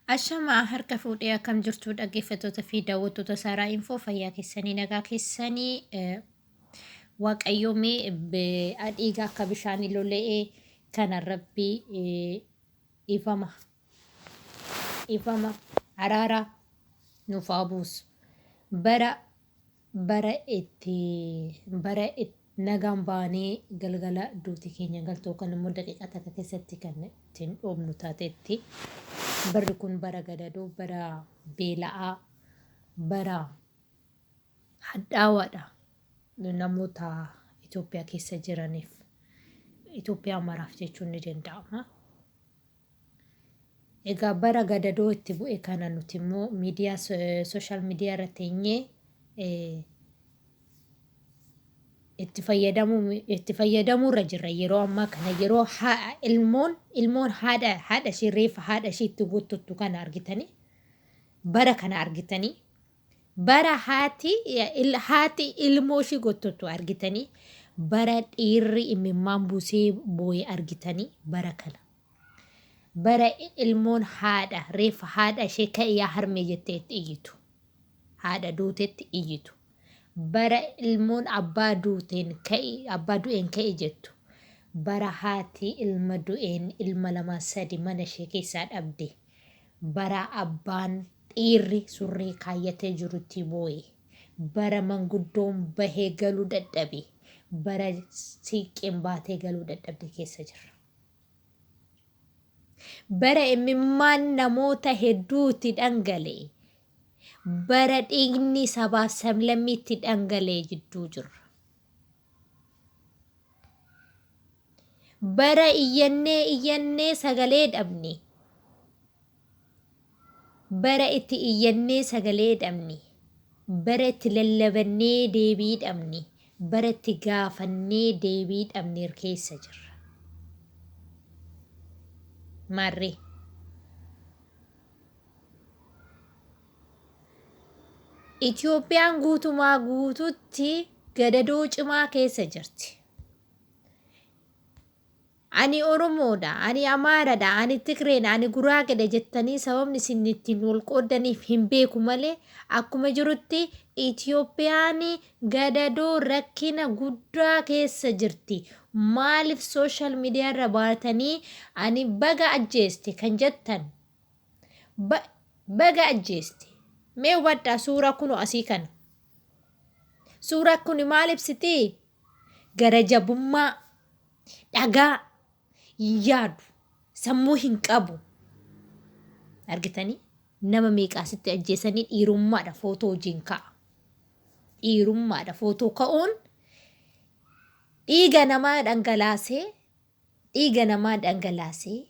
Ashama harka fuudhee akkam jirtu dhaggeeffattoota fi daawwattoota Saaraa Infoo fayyaa keessanii nagaa keessanii waaqayyoomee dhiiga akka bishaanii lola'ee kana rabbii ifama araara nuuf haa buusu. Bara itti nagaan baanee galgala duuti keenya galtoo kan immoo daqiiqaa takka keessatti kan ittiin dhoofnu taatetti. Barri kun bara gadadoo, bara beela'aa, bara hadhaa'aadha. Namoota Itoophiyaa keessa jiraniif, Itoophiyaa maraaf jechuun ni danda'ama. Egaa bara gadadoo itti bu'e kana nuti immoo miidiyaa sooshaal miidiyaa irra teenyee itti fayyadamuu irra jirra yeroo ammaa kana yeroo ilmoon haadha ishee reefa haadha ishee itti guuttuttu kana argitanii bara kana argitanii bara haati ilmoo ishee guuttuttu argitanii bara dhiirri imimmaan buusee boo'e argitanii bara kana bara ilmoon haadha reefa haadha ishee ka'ee harmee jettee itti iyyitu haadha duutetti iyyitu. Bara ilmoon abbaa du'een ka'e jettu bara haati ilma du'een ilma lama sadi mana ishee keessaa dhabde bara abbaan dhiirri surree kaayyatee jirutti boo'e bara manguddoon bahee galuu dadhabe bara siiqqeen baatee galuu dadhabde keessa jirra. Bara imimmaan namoota hedduutti dhangala'e. Bara dhiigni sabaa sablammiitti dhangala'e jidduu jirra. Bara iyyannee sagalee dhabne. Bara itti iyyannee sagalee dhabne. Bara itti lallabannee deebii dhabne. Bara itti gaafannee deebii dhabne keessa jirra. Maarree. Itoophiyaan guutumaa guututti gadadoo cimaa keessa jirti. Ani Oromoodha, ani Amaaraadha, ani Tigreedha, ani Guraageedha jettanii sababni isin ittiin wal qoodaniif hin beeku malee akkuma jirutti Itoophiyaan gadadoo rakkina guddaa keessa jirti. Maaliif sooshaal miidiyaa irra baatanii ani baga ajjeeste kan jettan baga ajjeeste. Mee hubadhaa suuraa kun asii kana. Suuraa kun maal ibsiti? Gara jabummaa, dhagaa, yaadu, sammuu hin qabu. Argitanii? Nama meeqaasitti ajjeesanii dhiirummaadha footoo hojiin ka'a. Dhiirummaadha footoo ka'uun dhiiga namaa dhangalaasee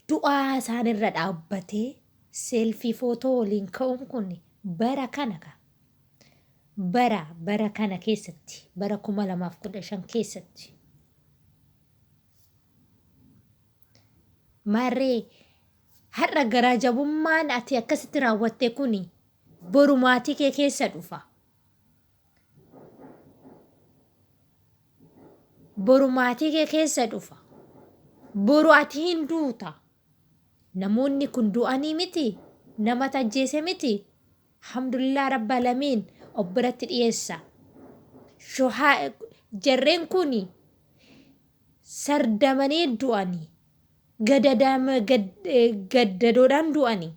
du'aa isaanirra dhaabbatee seelfii footoo waliin ka'uun kun bara kana keessatti bara 2015 keessatti marree har'a garaa jabummaan ati akkasitti raawwatte kun boru maatii kee keessa dhufa. Boru maatii kee keessa dhufa. Boru ati hin duuta. Namoonni kun du'anii miti. Nama ajjeese miti. Alhamdulillah rabba lamiin obbiratti dhiyeessa. Jarreen kun sardamanii du'anii. Gaddadoodhaan du'anii.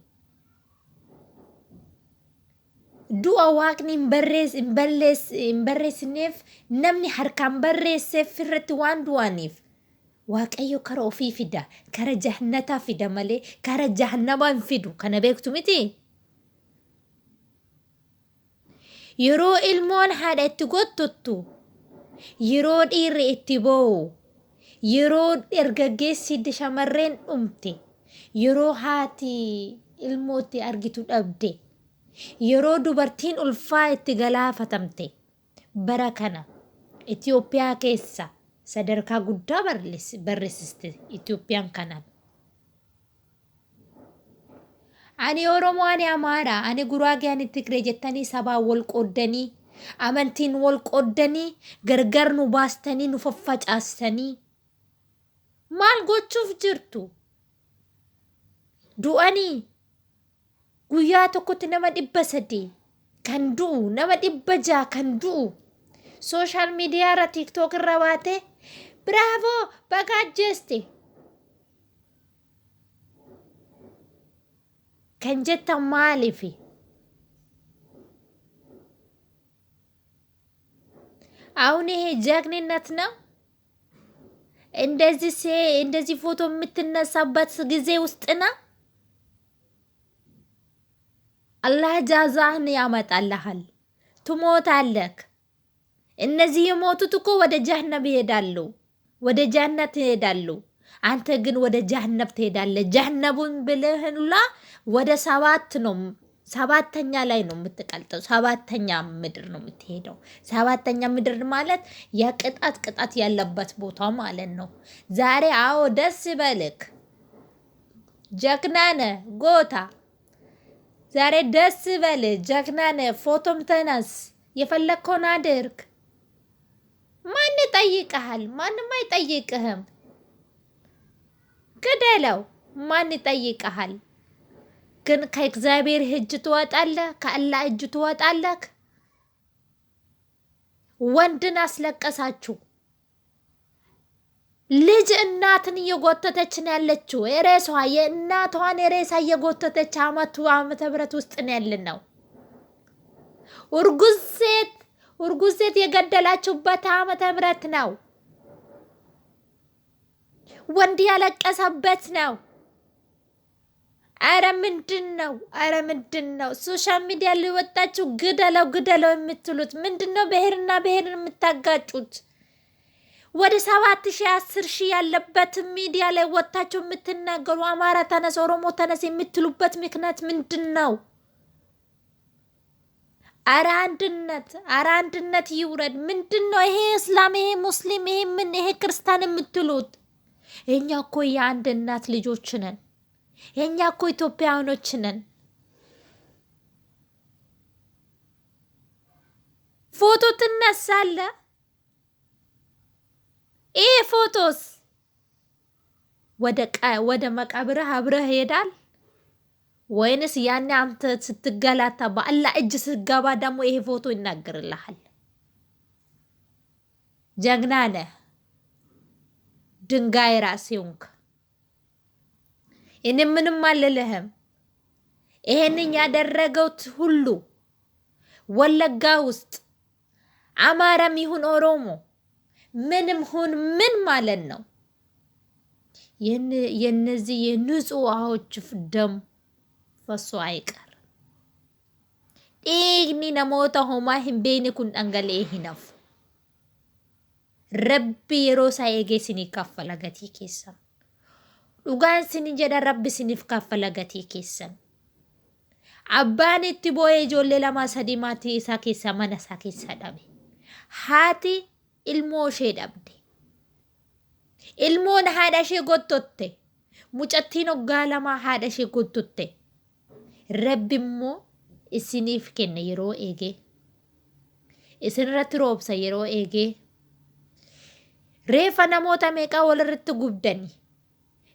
Du'a waaqni hin barreessineef namni harkaan barreesseef irratti waan du'aniif. Waaqayyo kara ofii fida, kara jahannataa fida malee kara jahannamaa hin fidu. Kana beektu miti? Yeroo ilmoon haadha itti gottottu, yeroo dhiirri itti boo'u, yeroo dargaggeessi shamarreen dhumte, yeroo haati ilmootti argitu dhabde, yeroo dubartiin ulfaa itti galaafatamte, bara kana Itoophiyaa keessa sadarkaa guddaa barreessiste Itoophiyaan kanaan. Ani Oromoo, ani Amaaraa, ani Guraagee, ani Tigree jettanii sabaa wal qooddanii, amantiin wal qooddanii, gargar nu baastanii, nu faffacaastanii. Maal gochuuf jirtu? Du'anii guyyaa tokkotti nama 300 kan du'u, nama 600 kan du'u. Social media irra TikTok irra baate bravo baga ajjeeste kan jettan maaliifi? አሁን ይሄ ጀግንነት ነው? እንደዚህ ፎቶ የምትነሳበት ጊዜ ውስጥ ነው? አላህ ጃዛህን ያመጣልሃል፣ ትሞታለህ። እነዚህ የሞቱት እኮ ወደ ጀሃነም ይሄዳሉ፣ ወደ ጀነት ይሄዳሉ። አንተ ግን ወደ ጀሃነም ትሄዳለህ። ጀሃነሙን ብለህላ ወደ 7ኛ ላይ ነው የምትቀልጠው። 7ኛ ምድር ነው የምትሄደው። 7ኛ ምድር ማለት ቅጣት ያለበት ቦታ ማለት ነው። ዛሬ አዎ ደስ ይበልክ፣ ጀግና ነህ ጎታ። ዛሬ ደስ ይበልህ፣ ጀግና ነህ። ፎቶም ተነስ፣ የፈለግከውን አድርግ። ማን ይጠይቅሃል? ማንም አይጠይቅህም። ግደለው፣ ማን ይጠይቅሃል? ግን ከእግዚአብሔር እጅ ትወጣለህ፣ ከአላህ እጅ ትወጣለህ። ወንድን አስለቀሳችሁ። ልጅ እናትን እየጎተተች ነው ያለችው። የእናቷን ሬሳ እየጎተተች ዓመተ ምህረት ውስጥ ነው ያለነው። እርጉዝ ሴት የገደላችሁበት ዓመተ ምህረት ነው። ወንድ ያለቀሰበት ነው። አረ ምንድነው? ሶሻል ሚዲያ ላይ ወጣችሁ ግደለው የምትሉት ምንድነው? ብሔርና ብሔርን የምታጋጩት? ወደ 7000 10,000 ያለበት ሚዲያ ላይ ወጣችሁ የምትናገሩ አማራ ተነስ፣ ኦሮሞ ተነስ የምትሉበት ምክንያት ምንድነው? አረ አንድነት ይውረድ። ምንድነው ይሄ? እስላም፣ ይሄ ሙስሊም፣ ይሄ ክርስቲያን የምትሉት? እኛ እኮ የአንድ እናት ልጆች ነን። እኛ እኮ ኢትዮጵያውያኖች ነን። ፎቶ ትነሳለህ። ይሄ ፎቶስ ወደ መቃብርህ አብረህ ሄዳል ወይንስ ያኔ አንተ ስትገላታ በአላህ እጅ ስትገባ ደግሞ ይሄ ፎቶ ይናገርልሃል? ጀግና ነህ፣ ድንጋይ ራስ ሆንክ። እኔ ምንም አልልህም። ይሄንን ያደረገውት ሁሉ ወለጋ ውስጥ አማራም ይሁን ኦሮሞ ምንም ሁን ምን ማለት ነው? የነዚህ የንጹሃዎች ደም ፈሶ አይቀር። ኢግኒ ነሞታ ሆማ ህምቤኒ ኩን አንገሌ ሂነፍ ረቢ የሮሳ ኤጌሲኒ ካፈላ ገቲ ኬሰን ዱጋን ሲኒ ጀዳ ረቢ ሲኒፍ ካፈላ ገቲ ኬሰን አባን ኢtti boye ijoollee lama sadi maatii isaa keessa mana isaa keessa dhabe. Haati ilmoo ishee dhabde. Ilmoon haadha ishee gottotte. Mucattiin hoggaa lama haadha ishee gottotte. Rabbi immoo isiniif kenne yeroo eegee. Isinirratti roobsa yeroo eegee. Reefa namoota meeqaa walirratti gubdani.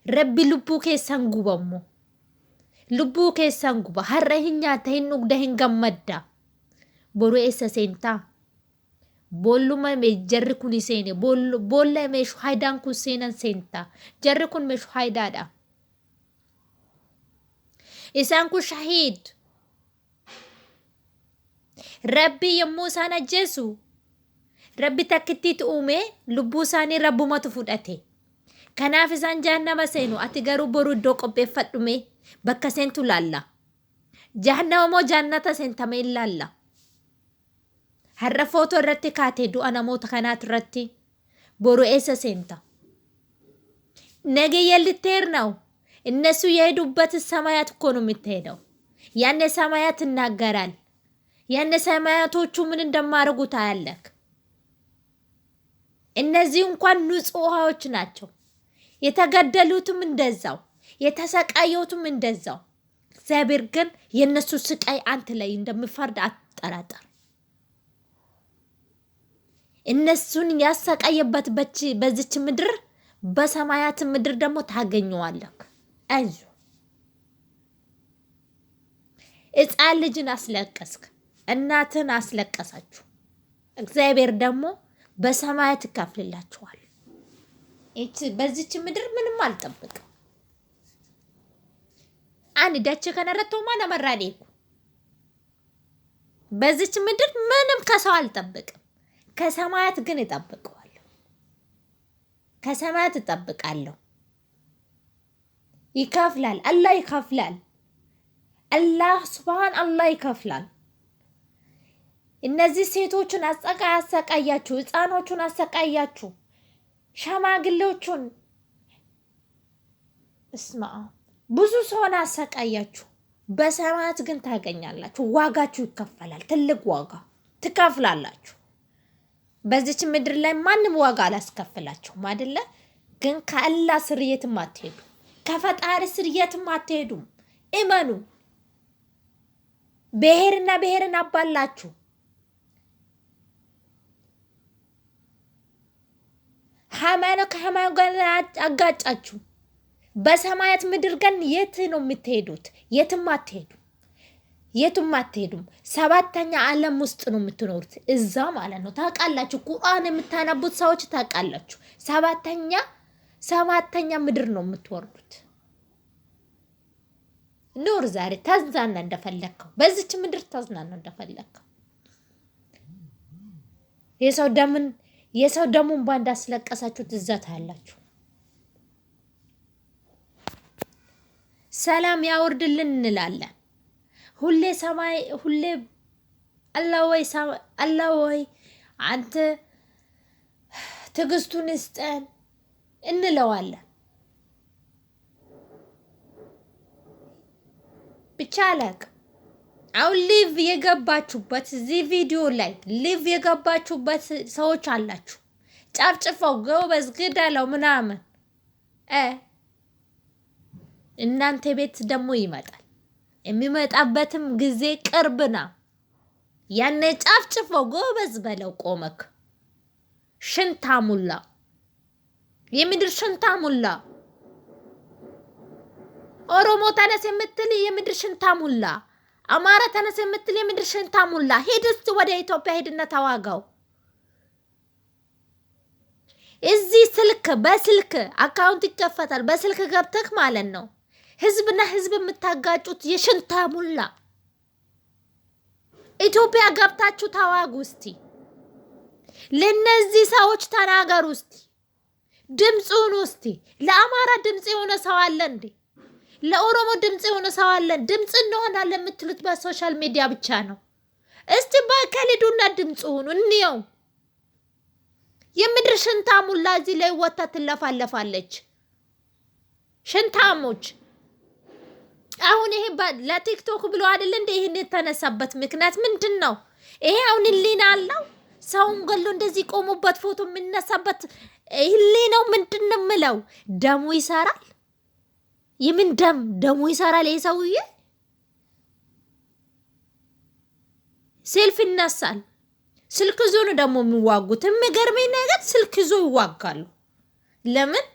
Rabbi lubbuu keessan gubammo. Lubbuu keessan guba. Har'a hin nyaata, hin dhugda, hin gammadda. Boru eessa seentaa? Boolluma jarri kun seene. Boolla meeshu haydaan kun seenan seentaa. Jarri kun meeshu haydaadha. Isaan kun shahiid. Rabbi yommuu isaan ajjeesu. Rabbi takkittiitti uume lubbuu isaanii rabbumatu fudhate. Kanaaf isaan jahannama seenu. Ati garuu boru iddoo qopheeffadhume. Bakka seentu laalla. Jahannama moo jannata seentame laalla. Har'a footoo irratti kaatee du'a namoota kanaat irratti boru eessa seenta? ነገ የልትሄድ ነው። እነሱ የሄዱበት ሰማያት እኮ ነው የምትሄደው። ያኔ ሰማያት ይናገራል። ያኔ ሰማያቶቹ ምን እንደማረጉ ታያለህ። እነዚህ እንኳን ንጹሃዎች ናቸው። የተገደሉትም እንደዛው፣ የተሰቃዩትም እንደዛው። እግዚአብሔር ግን የነሱ ስቃይ አንተ ላይ እንደምፈርድ አትጠራጠር። እነሱን ያሰቃየበት በዚች ምድር በሰማያት ምድር ደግሞ ታገኘዋለህ። አይዞ ሕፃን ልጅን አስለቀስክ፣ እናትን አስለቀሳችሁ። እግዚአብሔር ደግሞ በሰማያት ይከፍልላችኋል። በዚች ምድር ምንም አልጠብቅም። አንድ ዳቸ ከነረቶ ማነ መራዴኩ በዚች ምድር ምንም ከሰው አልጠብቅም። ከሰማያት ግን እጠብቀዋለሁ። ከሰማያት እጠብቃለሁ። ይከፍላል። አላህ ይከፍላል። አላህ ሱብሃን አላህ ይከፍላል። እነዚህ ሴቶችን አሰቃያችሁ፣ ህፃኖቹን አሰቃያችሁ፣ ሸማግሌዎቹን እስማ ብዙ ሰውን አሰቃያችሁ። በሰማያት ግን ታገኛላችሁ። ዋጋችሁ ይከፈላል። ትልቅ ዋጋ ትከፍላላችሁ። በዚች ምድር ላይ ማንም ዋጋ አላስከፍላችሁም አይደለ? ግን ከአላህ ስር የትም አትሄዱ። ከፈጣሪ ስር የትም አትሄዱም። እመኑ። ብሔርና ብሔርን አባላችሁ፣ ሃይማኖት ከሃይማኖት ጋር አጋጫችሁ። በሰማያት ምድር ግን የት ነው የምትሄዱት? የትም አትሄዱም። የትም አትሄዱም። ሰባተኛ ዓለም ውስጥ ነው የምትኖሩት። እዛ ማለት ነው። ታውቃላችሁ። ቁርአን የምታነቡት ሰዎች ታውቃላችሁ። ሰባተኛ ምድር ነው የምትወርዱት። ኑር ዛሬ ተዝናና እንደፈለከው። በዚች ምድር ተዝናና እንደፈለከው። የሰው ደሙን ባንድ አስለቀሳችሁ ትዛታ ያላችሁ። ሰላም ያወርድልን እንላለን። ሁሌ አላህ ወይ አንተ ትዕግስቱን ስጠን እንለዋለን። ብቻ አላቅም። አሁን ሊቭ የገባችሁበት እዚህ ቪዲዮ ላይ ሊቭ የገባችሁበት ሰዎች አላችሁ። ጫፍጭፈው ጎበዝ ግደለው ምናምን እናንተ ቤት ደግሞ ይመጣል። የሚመጣበትም ጊዜ ቅርብ ነው። ያኔ ጫፍጭፈው ጎበዝ በለው ቆመክ። ሽንታሙላ የምድር ሽንታሙላ ኦሮሞ ተነስ የምትል የምድር ሽንታሙላ፣ አማራ ተነስ የምትል የምድር ሽንታሙላ ሂድ እስቲ ወደ ኢትዮጵያ ሂድና ተዋጋው። እዚህ በስልክ አካውንት ይከፈታል። በስልክ ገብተክ ማለት ነው። ህዝብና ህዝብ የምታጋጩት የሽንታሙላ ኢትዮጵያ ገብታችሁ ተዋጉ እስቲ። ለነዚህ ሰዎች ተናገሩ እስቲ። ድምጽ ሁኑ እስቲ። ለአማራ ድምጽ የሆነ ሰው አለ እንዴ? ለኦሮሞ ድምጽ የሆነ ሰው አለ? ድምጽ እንሆናለን የምትሉት በሶሻል ሚዲያ ብቻ ነው። እስቲ በከሊዱና ድምጽ ሁኑ እንየው። የምድር ሽንታሙላ እዚህ ላይ ወጣ ትለፋለፋለች። ሽንታሞች አሁን ይሄ ለቲክቶክ ብሎ አይደል እንዴ? ይሄን የተነሳበት ምክንያት ምንድነው? ይሄ አሁን ህሊና አለው? ሰውን ገሎ እንደዚህ ቆሙበት ፎቶ የሚነሳበት ህሊናው ምንድነው የምለው? ደሙ ይሰራል። የምን ደሙ ይሰራል? ይሄ ሰውዬ ሴልፍ ይነሳል። ስልክ ይዞ ነው ደግሞ የሚዋጉት። የሚገርመኝ ነገር ስልክ ይዞ ይዋጋሉ። ለምን?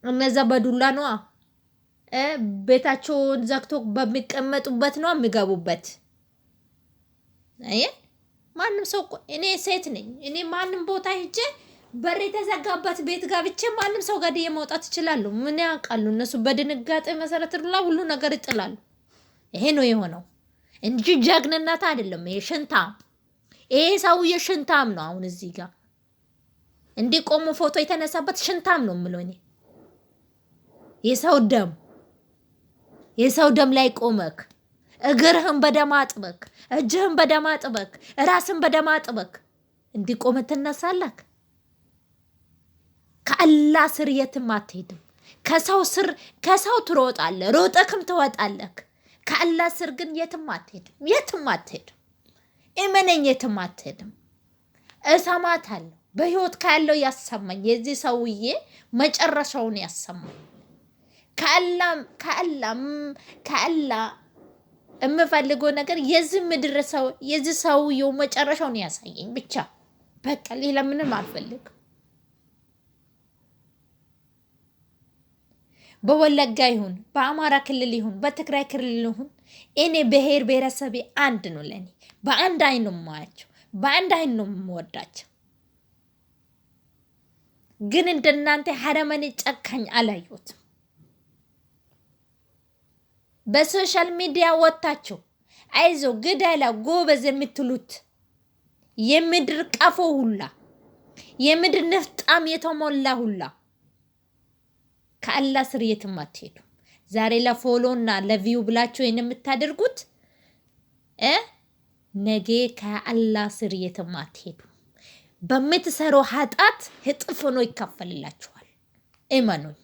እነዛ በዱላ ነው ቤታቸውን ዘግቶ በሚቀመጡበት ነው የሚገቡበት። ማንም ሰው እኔ ሴት ነኝ። እኔ ማንም ቦታ ሄጄ በር የተዘጋበት ቤት ገብቼ ማንም ሰው ጋር መውጣት ይችላሉ። ምን ያውቃሉ እነሱ? በድንጋጤ መሰረት ሁሉ ነገር ይጥላሉ። ይሄ ነው የሆነው እንጂ ጀግንነት አይደለም። ይሄ ሽንታም፣ ይሄ ሰውዬ ሽንታም ነው። አሁን እዚህ ጋር እንዲቆሙ ፎቶ የተነሳበት ሽንታም ነው የምለው እኔ። የሰው ደም ላይ ቆመክ፣ እግርህን በደም አጥበክ፣ እጅህን በደም አጥበክ፣ ራስን በደም አጥበክ እንዲቆም ትነሳለክ። ከአላህ ስር የትም አትሄድም። ከሰው ትሮጣለህ፣ ሮጠክም ትወጣለክ። ከአላህ ስር ግን የትም አትሄድም። እመነኝ፣ የትም አትሄድም። እሰማታለሁ። በህይወት ካለው ያሰማኝ የዚህ ሰውዬ መጨረሻውን ያሰማኝ። ከአላህ የምፈልገው ነገር የዚህ ሰውዬው መጨረሻውን ያሳየኝ ብቻ። በቃ ሌላ ምንም አልፈልግም። በወለጋ ይሁን በአማራ ክልል ይሁን በትግራይ ክልል ይሁን እኔ ብሔር ብሔረሰቤ አንድ ነው ለኔ በአንድ አይን ነው የማያቸው በአንድ አይን ነው የምወዳቸው ግን እንደናንተ ሐረመኔ ጨካኝ አላየሁትም በሶሻል ሚዲያ ወጣችሁ አይዞ ግዳላ ጎበዝ የምትሉት የምድር ቀፎ ሁላ የምድር ንፍጣም የተሞላ ሁላ ከአላህ ስር የትም አትሄዱ ዛሬ ለፎሎና ለቪው ብላችሁ የምታደርጉት ነገ ከአላህ ስር የትም አትሄዱ በምትሰሩ ኃጢአት እጥፍ ሆኖ ይከፈልላችኋል እመኑኝ